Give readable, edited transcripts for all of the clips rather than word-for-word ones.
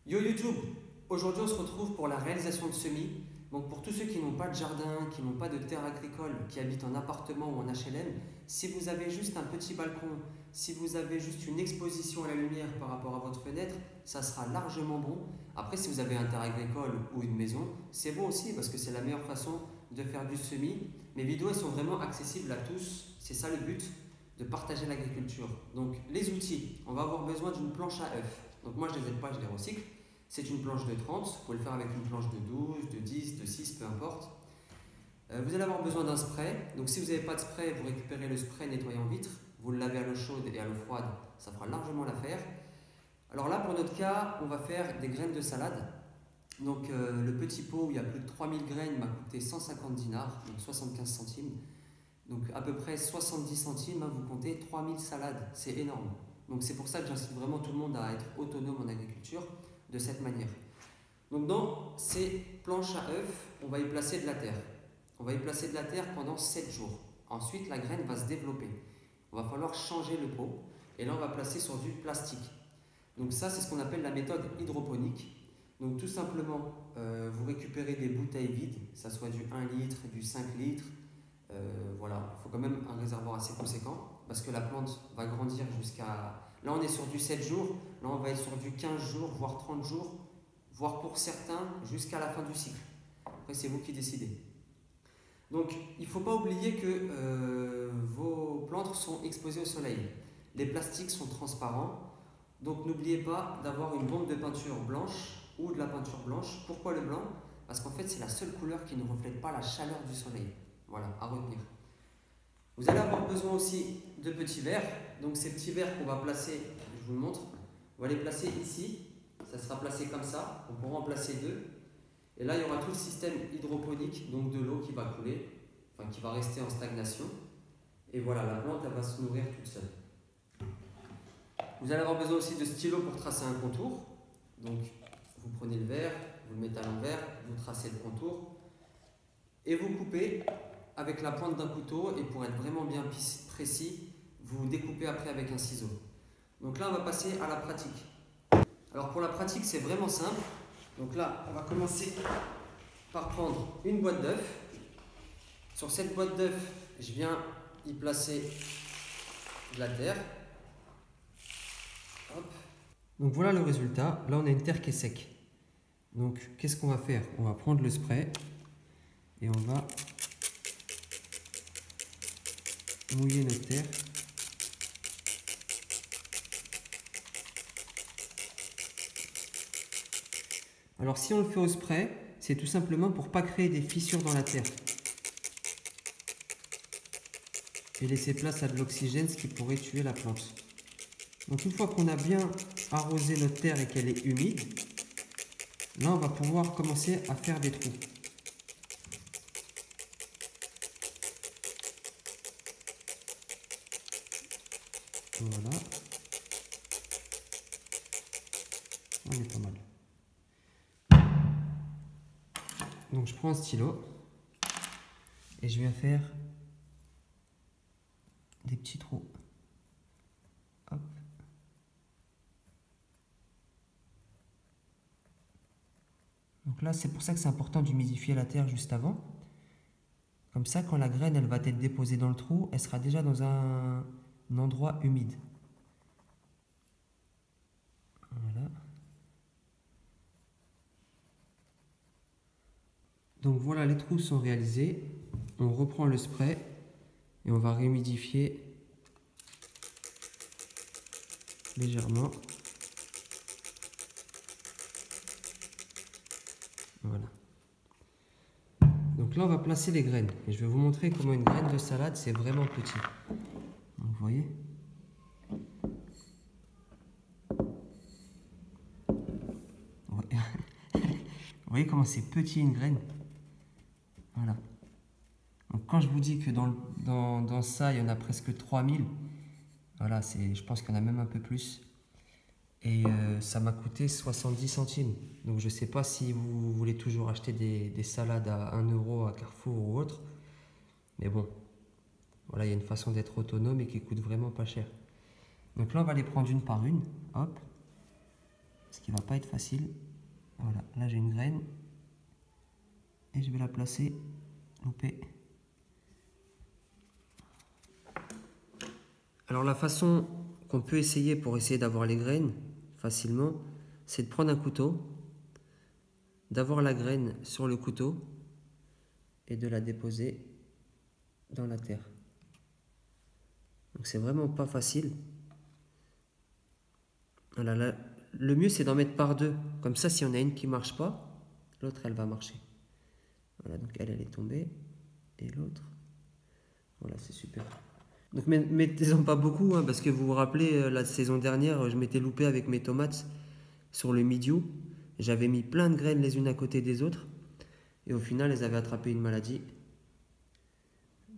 Yo YouTube, aujourd'hui on se retrouve pour la réalisation de semis. Donc pour tous ceux qui n'ont pas de jardin, qui n'ont pas de terre agricole, qui habitent en appartement ou en HLM, si vous avez juste un petit balcon, si vous avez juste une exposition à la lumière par rapport à votre fenêtre, ça sera largement bon. Après si vous avez un terre agricole ou une maison, c'est bon aussi parce que c'est la meilleure façon de faire du semis. Mes vidéos elles sont vraiment accessibles à tous, c'est ça le but, de partager l'agriculture. Donc les outils, on va avoir besoin d'une planche à œufs. Donc moi je les aide pas, je les recycle. C'est une planche de 30, vous pouvez le faire avec une planche de 12, de 10, de 6, peu importe. Vous allez avoir besoin d'un spray. Donc si vous n'avez pas de spray, vous récupérez le spray nettoyant vitre, vous le lavez à l'eau chaude et à l'eau froide, ça fera largement l'affaire. Alors là, pour notre cas, on va faire des graines de salade. Donc le petit pot où il y a plus de 3000 graines m'a coûté 150 dinars, donc 75 centimes. Donc à peu près 70 centimes, vous comptez 3000 salades, c'est énorme. Donc c'est pour ça que j'incite vraiment tout le monde à être autonome en agriculture de cette manière. Donc dans ces planches à œufs, on va y placer de la terre. On va y placer de la terre pendant 7 jours. Ensuite, la graine va se développer. On va falloir changer le pot et là on va placer sur du plastique. Donc ça c'est ce qu'on appelle la méthode hydroponique. Donc tout simplement, vous récupérez des bouteilles vides, que ce soit du 1 litre, du 5 litres. Voilà, il faut quand même un réservoir assez conséquent parce que la plante va grandir jusqu'à... Là on est sur du 7 jours, là on va être sur du 15 jours, voire 30 jours, voire pour certains jusqu'à la fin du cycle. Après c'est vous qui décidez. Donc il ne faut pas oublier que vos plantes sont exposées au soleil. Les plastiques sont transparents, donc n'oubliez pas d'avoir une bombe de peinture blanche ou de la peinture blanche. Pourquoi le blanc? Parce qu'en fait c'est la seule couleur qui ne reflète pas la chaleur du soleil. Voilà, à retenir. Vous allez avoir besoin aussi de petits verres. Donc ces petits verres qu'on va placer, je vous le montre, on va les placer ici. Ça sera placé comme ça. On pourra en placer deux. Et là, il y aura tout le système hydroponique, donc de l'eau qui va couler, enfin qui va rester en stagnation. Et voilà, la plante, elle va se nourrir toute seule. Vous allez avoir besoin aussi de stylos pour tracer un contour. Donc vous prenez le verre, vous le mettez à l'envers, vous tracez le contour et vous coupez avec la pointe d'un couteau, et pour être vraiment bien précis, vous découpez après avec un ciseau. Donc là, on va passer à la pratique. Alors pour la pratique, c'est vraiment simple. Donc là, on va commencer par prendre une boîte d'œufs. Sur cette boîte d'œufs, je viens y placer de la terre. Hop. Donc voilà le résultat. Là, on a une terre qui est sec. Donc qu'est-ce qu'on va faire? On va prendre le spray et on va mouiller notre terre. Alors si on le fait au spray, c'est tout simplement pour ne pas créer des fissures dans la terre et laisser place à de l'oxygène, ce qui pourrait tuer la plante. Donc une fois qu'on a bien arrosé notre terre et qu'elle est humide, là on va pouvoir commencer à faire des trous. Voilà. On est pas mal. Donc je prends un stylo et je viens faire des petits trous. Hop. Donc là, c'est pour ça que c'est important d'humidifier la terre juste avant. Comme ça, quand la graine elle va être déposée dans le trou, elle sera déjà dans un endroit humide. Voilà. Donc voilà, les trous sont réalisés. On reprend le spray et on va réhumidifier légèrement. Voilà. Donc là, on va placer les graines. Et je vais vous montrer comment une graine de salade, c'est vraiment petit. Donc, vous voyez? Vous voyez comment c'est petit une graine? Voilà. Donc quand je vous dis que dans ça, il y en a presque 3000, voilà, je pense qu'il y en a même un peu plus. Et ça m'a coûté 70 centimes. Donc je ne sais pas si vous voulez toujours acheter des salades à 1 euro à Carrefour ou autre. Mais bon, voilà, il y a une façon d'être autonome et qui coûte vraiment pas cher. Donc là, on va les prendre une par une. Hop. ce qui va pas être facile. Voilà, là j'ai une graine et je vais la placer loupée. Alors la façon qu'on peut essayer pour essayer d'avoir les graines facilement, c'est de prendre un couteau, d'avoir la graine sur le couteau et de la déposer dans la terre. Donc c'est vraiment pas facile. Voilà, là, le mieux c'est d'en mettre par deux. Comme ça, si on a une qui marche pas, l'autre elle va marcher. Voilà, donc elle est tombée et l'autre. Voilà, c'est super. Donc mettez-en pas beaucoup, hein, parce que vous vous rappelez, la saison dernière, je m'étais loupé avec mes tomates sur le milieu. J'avais mis plein de graines les unes à côté des autres. Et au final, elles avaient attrapé une maladie.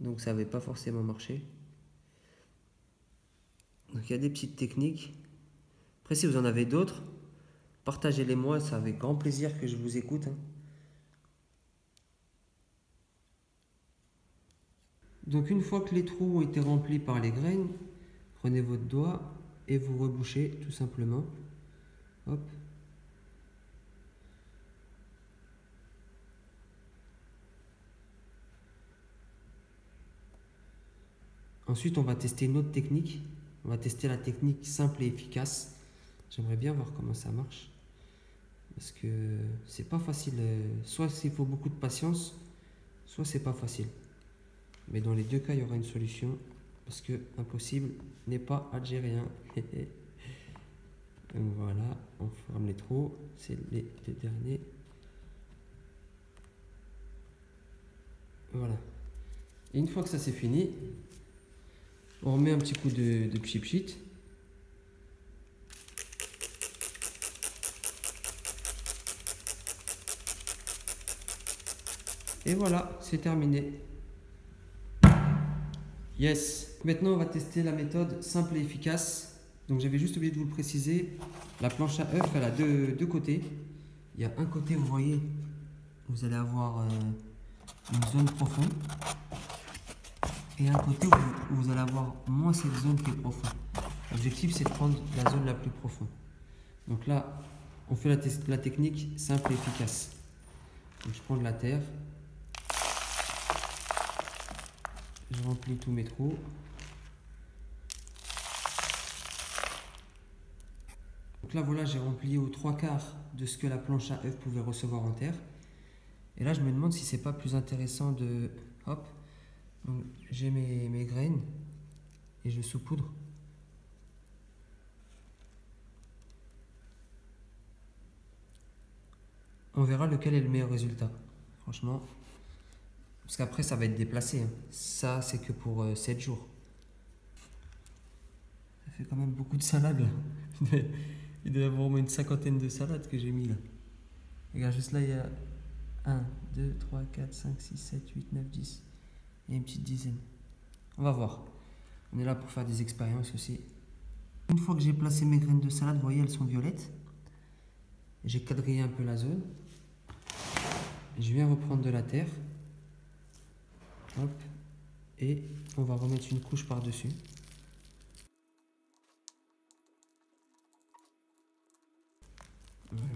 Donc ça n'avait pas forcément marché. Donc il y a des petites techniques. Après, si vous en avez d'autres, partagez-les moi, c'est avec grand plaisir que je vous écoute. Hein. Donc une fois que les trous ont été remplis par les graines, prenez votre doigt et vous rebouchez tout simplement. Hop. Ensuite, on va tester une autre technique. On va tester la technique simple et efficace. J'aimerais bien voir comment ça marche. Parce que c'est pas facile. Soit il faut beaucoup de patience, soit c'est pas facile. Mais dans les deux cas, il y aura une solution. Parce que impossible n'est pas algérien. Donc voilà, on ferme les trous. C'est les deux derniers. Voilà. Et une fois que ça c'est fini, on remet un petit coup de pchit-pchit. Et voilà, c'est terminé. Yes. Maintenant, on va tester la méthode simple et efficace. Donc, j'avais juste oublié de vous le préciser. La planche à œufs, elle a deux côtés. Il y a un côté, vous voyez, vous allez avoir une zone profonde. Et un côté où vous allez avoir moins cette zone qui est profonde. L'objectif, c'est de prendre la zone la plus profonde. Donc là, on fait la technique simple et efficace. Donc, je prends de la terre. Je remplis tous mes trous. Donc là, voilà, j'ai rempli aux 3/4 de ce que la planche à œufs pouvait recevoir en terre. Et là, je me demande si c'est pas plus intéressant de... Hop. Donc, j'ai mes graines et je saupoudre. On verra lequel est le meilleur résultat. Franchement... Parce qu'après, ça va être déplacé. Hein. Ça, c'est que pour 7 jours. Ça fait quand même beaucoup de salades, là. Il doit y avoir au moins une cinquantaine de salades que j'ai mis, là. Regarde, juste là, il y a 1, 2, 3, 4, 5, 6, 7, 8, 9, 10. Il y a une petite dizaine. On va voir. On est là pour faire des expériences aussi. Une fois que j'ai placé mes graines de salade, vous voyez, elles sont violettes. J'ai quadrillé un peu la zone. Je viens reprendre de la terre. Hop, et on va remettre une couche par-dessus.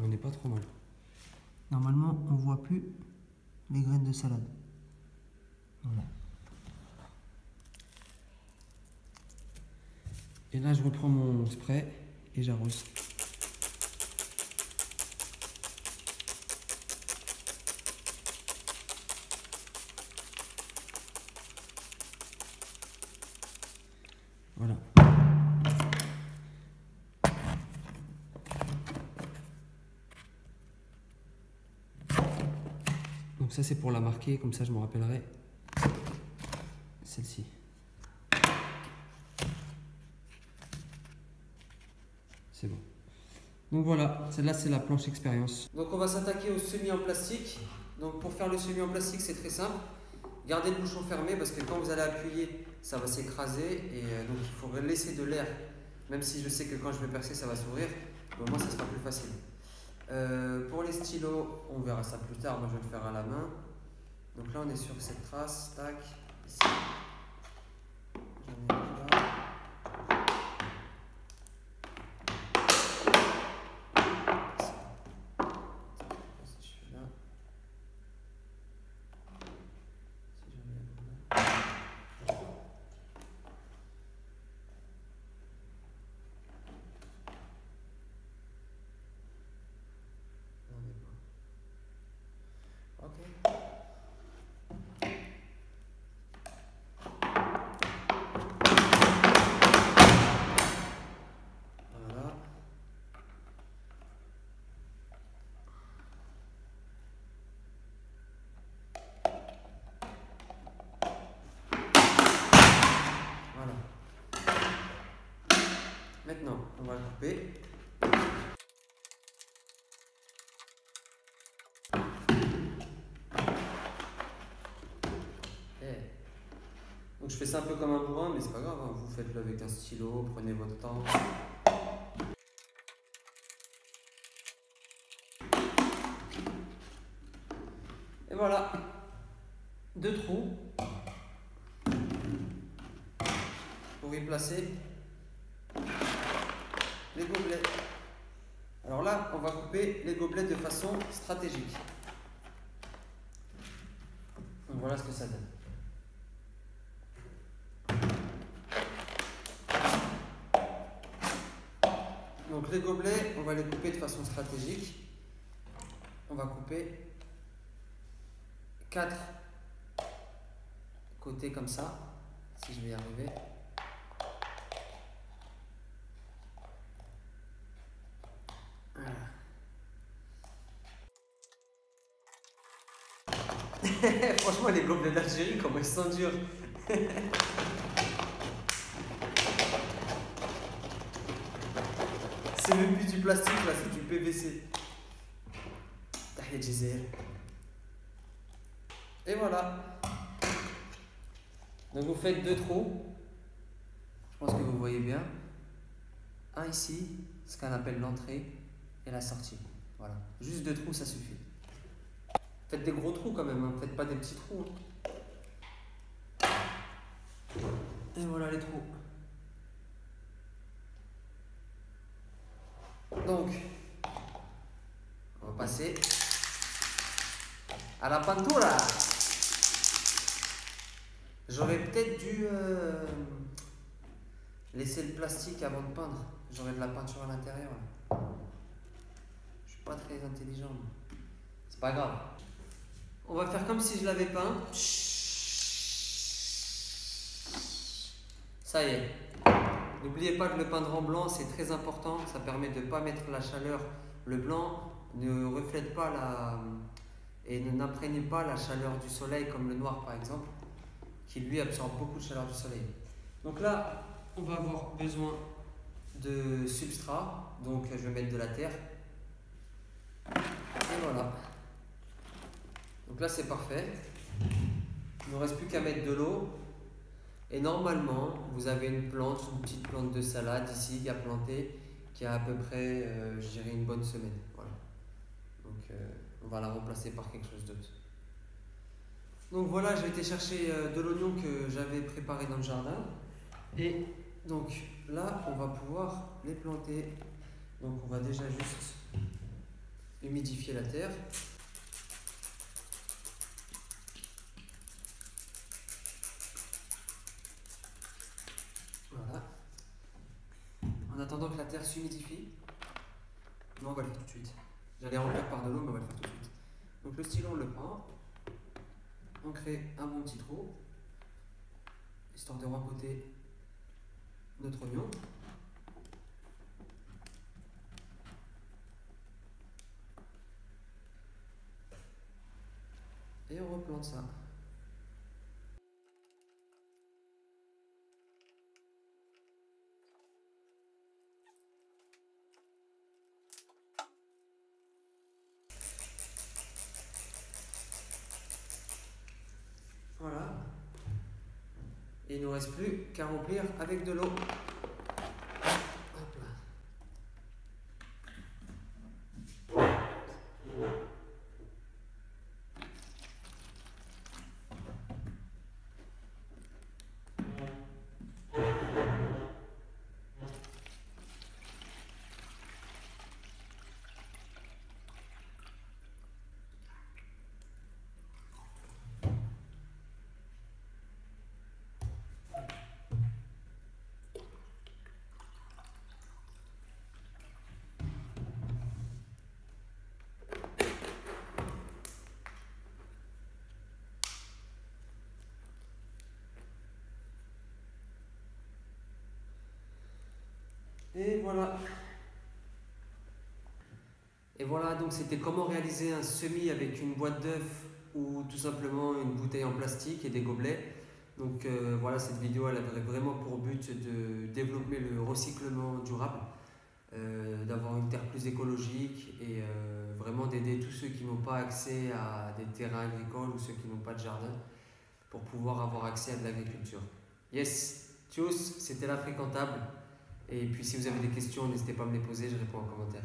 On n'est pas trop mal. Normalement, on ne voit plus les graines de salade. Voilà. Et là, je reprends mon spray et j'arrose. Voilà. Donc ça c'est pour la marquer, comme ça je me rappellerai celle-ci. C'est bon. Donc voilà, celle-là c'est la planche expérience. Donc on va s'attaquer au semis en plastique. Donc pour faire le semis en plastique c'est très simple. Gardez le bouchon fermé parce que quand vous allez appuyer, ça va s'écraser et donc il faut laisser de l'air. Même si je sais que quand je vais percer, ça va s'ouvrir, au moins ça sera plus facile. Pour les stylos, on verra ça plus tard. Moi je vais le faire à la main. Donc là on est sur cette trace, tac, ici. J'en ai là. Maintenant, on va le couper. Donc je fais ça un peu comme un bourrin, mais c'est pas grave, hein. Vous faites-le avec un stylo, prenez votre temps. Et voilà, 2 trous pour y placer les gobelets. Alors là, on va couper les gobelets de façon stratégique. Donc voilà ce que ça donne. Donc les gobelets, on va les couper de façon stratégique. On va couper 4 côtés comme ça, si je vais y arriver. Voilà. Franchement, les gobelets d'Algérie, comment ils sont durs. C'est même plus du plastique là, c'est du PVC. Tahia Djezer. Et voilà. Donc vous faites 2 trous. Je pense que vous voyez bien. Un ici, ce qu'on appelle l'entrée, et la sortie. Voilà. Juste 2 trous, ça suffit. Faites des gros trous quand même, hein. Faites pas des petits trous. Hein. Et voilà les trous. Donc, on va passer à la peinture. J'aurais peut-être dû laisser le plastique avant de peindre. J'aurais de la peinture à l'intérieur. Je suis pas très intelligent. C'est pas grave. On va faire comme si je l'avais peint. Ça y est. N'oubliez pas de le peindre en blanc, c'est très important. Ça permet de ne pas mettre la chaleur. Le blanc ne reflète pas et n'imprègne pas la chaleur du soleil comme le noir par exemple, qui lui absorbe beaucoup de chaleur du soleil. Donc là, on va avoir besoin de substrat. Donc je vais mettre de la terre. Et voilà. Donc là c'est parfait. Il ne me reste plus qu'à mettre de l'eau. Et normalement, vous avez une petite plante de salade ici qui a planté, qui a à peu près, je dirais, une bonne semaine. Voilà. Donc on va la remplacer par quelque chose d'autre. Donc voilà, j'ai été chercher de l'oignon que j'avais préparé dans le jardin. Et donc là, on va pouvoir les planter. Donc on va déjà juste humidifier la terre. Voilà. En attendant que la terre s'humidifie, non, on va le faire tout de suite. J'allais remplir par de l'eau, mais on va le faire tout de suite. Donc le stylo, on le prend. On crée un bon petit trou, histoire de rempoter notre oignon. Et on replante ça. Voilà. Et il ne nous reste plus qu'à remplir avec de l'eau. Hop là. Et voilà. Et voilà, donc c'était comment réaliser un semis avec une boîte d'œufs ou tout simplement une bouteille en plastique et des gobelets. Donc voilà, cette vidéo elle avait vraiment pour but de développer le recyclement durable, d'avoir une terre plus écologique et vraiment d'aider tous ceux qui n'ont pas accès à des terrains agricoles ou ceux qui n'ont pas de jardin pour pouvoir avoir accès à de l'agriculture. Yes, tchuss, c'était la fréquentable. Et puis si vous avez des questions, n'hésitez pas à me les poser, je réponds en commentaire.